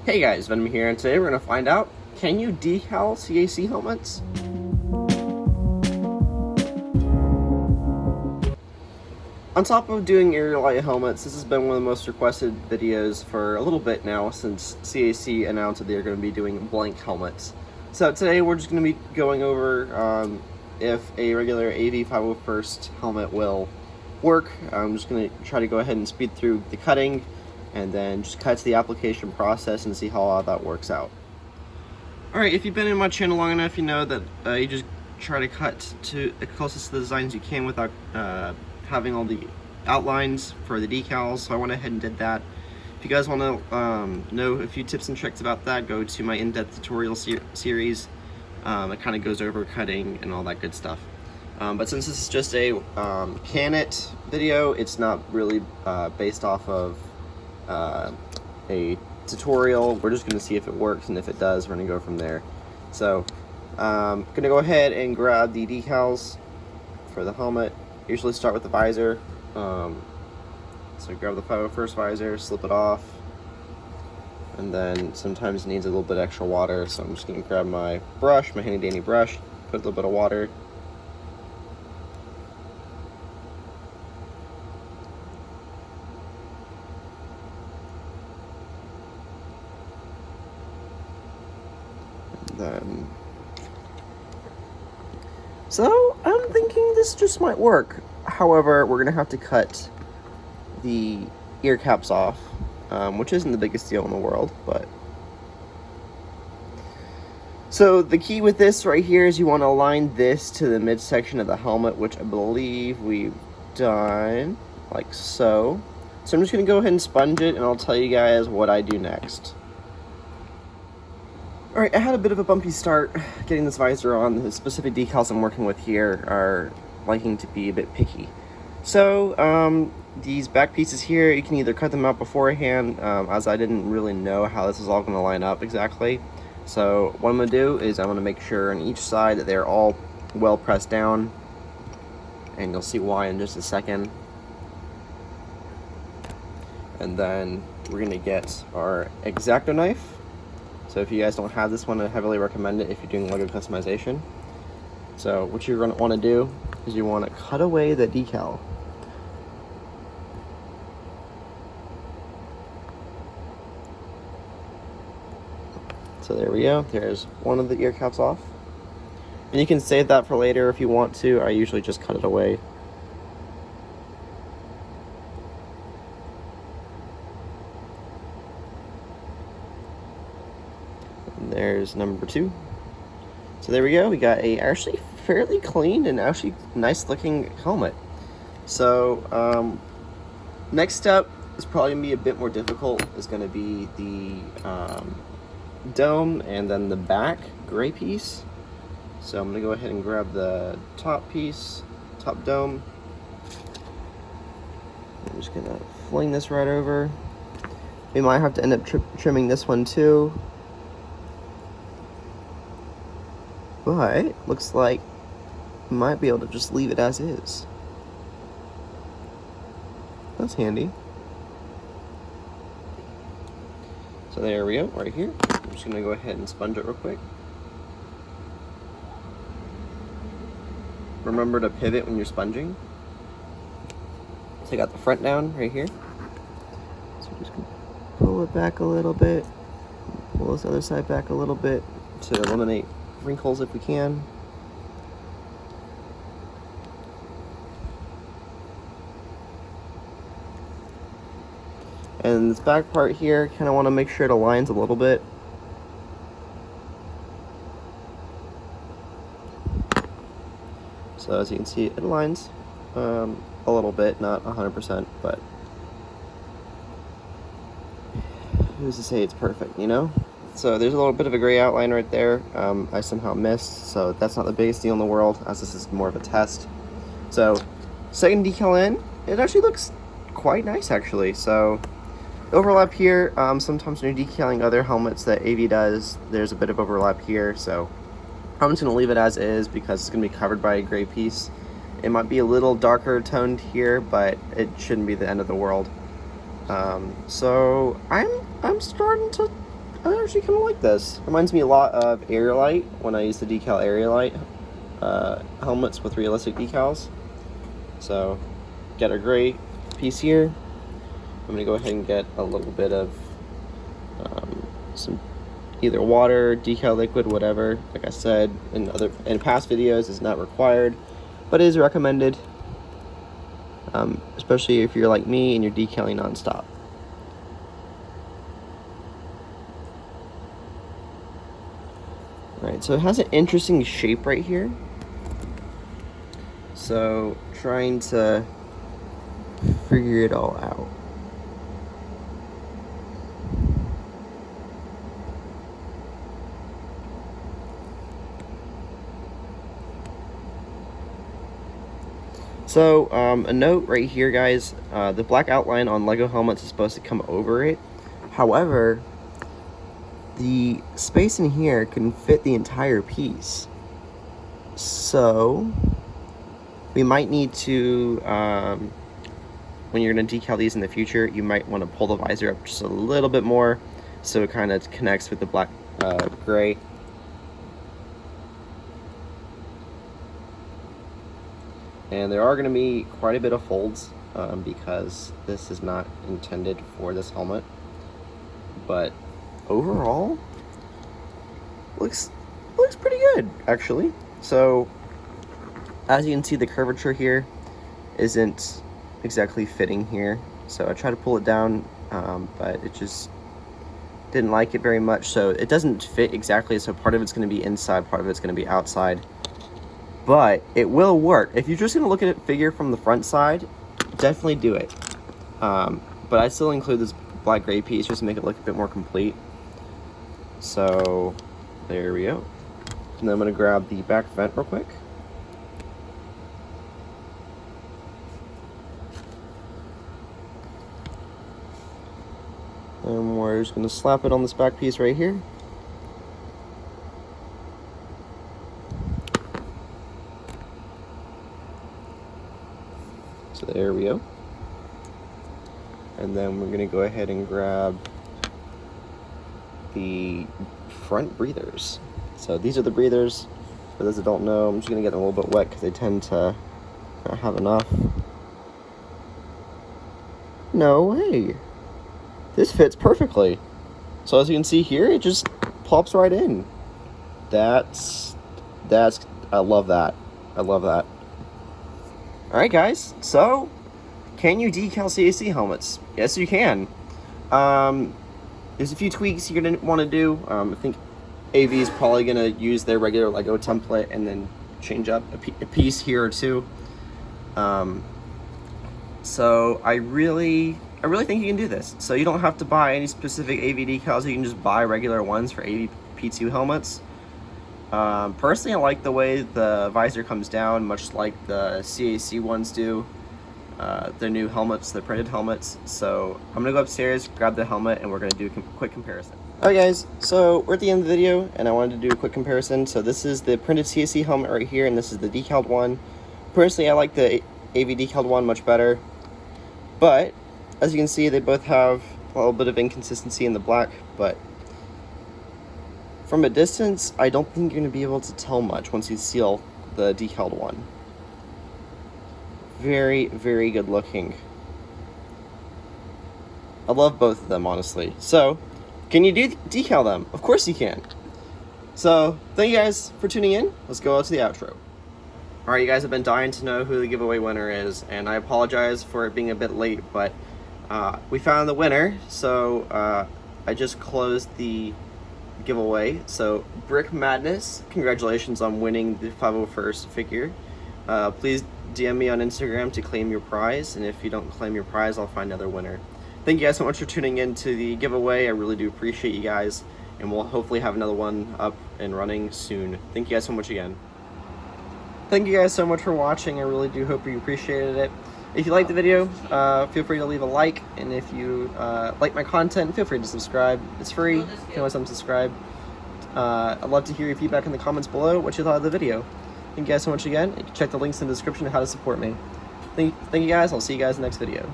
Hey guys, Venom here, and today we're going to find out, can you decal CAC helmets? On top of doing area light helmets, this has been one of the most requested videos for a little bit now since CAC announced that they're going to be doing blank helmets. So today we're just going to be going over if a regular AV 501st helmet will work. I'm just going to try to go ahead and speed through the cutting and then just cut to the application process and see how all that works out. Alright, if you've been in my channel long enough, you know that you just try to cut to the closest to the designs you can without having all the outlines for the decals, so I went ahead and did that. If you guys want to know a few tips and tricks about that, go to my in-depth tutorial series. It kind of goes over cutting and all that good stuff. But since this is just a can it video, it's not really based off of a tutorial. We're just going to see if it works, and if it does, we're going to go from there. So I'm going to go ahead and grab the decals for the helmet. Usually start with the visor. So grab the 501st visor, slip it off, and then sometimes it needs a little bit extra water, so I'm just going to grab my brush, my handy dandy brush, put a little bit of water. Then, so I'm thinking this just might work. However, we're gonna have to cut the ear caps off, which isn't the biggest deal in the world, but so the key with this right here is you want to align this to the midsection of the helmet, which I believe we've done like so. So I'm just gonna go ahead and sponge it, and I'll tell you guys what I do next. Alright, I had a bit of a bumpy start getting this visor on. The specific decals I'm working with here are liking to be a bit picky. So, these back pieces here, you can either cut them out beforehand, as I didn't really know how this is all going to line up exactly. So, what I'm going to do is I'm going to make sure on each side that they're all well pressed down, and you'll see why in just a second. And then we're going to get our X-Acto knife. So if you guys don't have this one, I heavily recommend it if you're doing Lego customization. So what you're going to want to do is you want to cut away the decal. So there we go. There's one of the ear caps off. And you can save that for later if you want to. I usually just cut it away. There's number 2. So there we go. We got a actually fairly clean and actually nice looking helmet. So next step is probably gonna be a bit more difficult. Is going to be the dome and then the back gray piece. So I'm gonna go ahead and grab the top piece, top dome. I'm just gonna fling this right over. We might have to end up trimming this one too. But looks like we might be able to just leave it as is. That's handy. So there we go, right here. I'm just gonna go ahead and sponge it real quick. Remember to pivot when you're sponging. So I got the front down right here. So I'm just gonna pull it back a little bit. Pull this other side back a little bit to eliminate wrinkles if we can. And this back part here, kind of want to make sure it aligns a little bit. So as you can see, it aligns a little bit, not 100%, but who's to say it's perfect, you know? So there's a little bit of a gray outline right there. I somehow missed, so that's not the biggest deal in the world, as this is more of a test. So second decal in, it actually looks quite nice actually. So overlap here, sometimes when you're decaling other helmets that AV does, there's a bit of overlap here, so I'm just going to leave it as is because it's going to be covered by a gray piece. It might be a little darker toned here, but it shouldn't be the end of the world. So I'm starting to I actually kind of like this. Reminds me a lot of Aerolite when I used the Decal Aerolite helmets with realistic decals. So, got a gray piece here. I'm gonna go ahead and get a little bit of some either water, decal liquid, whatever. Like I said in past videos, is not required, but is recommended, especially if you're like me and you're decaling nonstop. Alright, so it has an interesting shape right here. So, trying to figure it all out. So, a note right here, guys, the black outline on LEGO helmets is supposed to come over it. However, the space in here can fit the entire piece. So, we might need to, when you're going to decal these in the future, you might want to pull the visor up just a little bit more so it kind of connects with the black, gray. And there are going to be quite a bit of folds because this is not intended for this helmet. But overall, looks pretty good, actually. So, as you can see, the curvature here isn't exactly fitting here. So I tried to pull it down, but it just didn't like it very much. So it doesn't fit exactly. So part of it's going to be inside, part of it's going to be outside. But it will work. If you're just going to look at it figure from the front side, definitely do it. But I still include this black gray piece just to make it look a bit more complete. So there we go. And then I'm going to grab the back vent real quick. And we're just going to slap it on this back piece right here. So there we go. And then we're going to go ahead and grab the front breathers. So these are the breathers. For those that don't know, I'm just going to get them a little bit wet because they tend to not have enough. No way. This fits perfectly. So as you can see here, it just pops right in. That's I love that. I love that. Alright guys, so can you decal CAC helmets? Yes you can. There's a few tweaks you're going to want to do. I think AV is probably going to use their regular LEGO template and then change up a piece here or two. So I really think you can do this. So you don't have to buy any specific AV decals, you can just buy regular ones for AV P2 helmets. Personally, I like the way the visor comes down, much like the CAC ones do. Their new helmets, the printed helmets. So I'm gonna go upstairs, grab the helmet, and we're gonna do a quick comparison. Alright guys, so we're at the end of the video, and I wanted to do a quick comparison. So this is the printed CAC helmet right here, and this is the decaled one. Personally, I like the AV decaled one much better. But, as you can see, they both have a little bit of inconsistency in the black, but from a distance, I don't think you're going to be able to tell much once you seal the decaled one. Very, very good looking. I love both of them, honestly. So, can you decal them? Of course you can. So, thank you guys for tuning in. Let's go out to the outro. Alright, you guys have been dying to know who the giveaway winner is, and I apologize for it being a bit late, but we found the winner, so I just closed the giveaway. So, Brick Madness, congratulations on winning the 501st figure. Please DM me on Instagram to claim your prize, and if you don't claim your prize, I'll find another winner. Thank you guys so much for tuning in to the giveaway. I really do appreciate you guys, and we'll hopefully have another one up and running soon. Thank you guys so much again. Thank you guys so much for watching. I really do hope you appreciated it. If you liked the video, feel free to leave a like, and if you like my content, feel free to subscribe. It's free. You can always unsubscribe. I'd love to hear your feedback in the comments below, what you thought of the video. Thank you guys so much again. You can check the links in the description of how to support me. Thank you guys. I'll see you guys in the next video.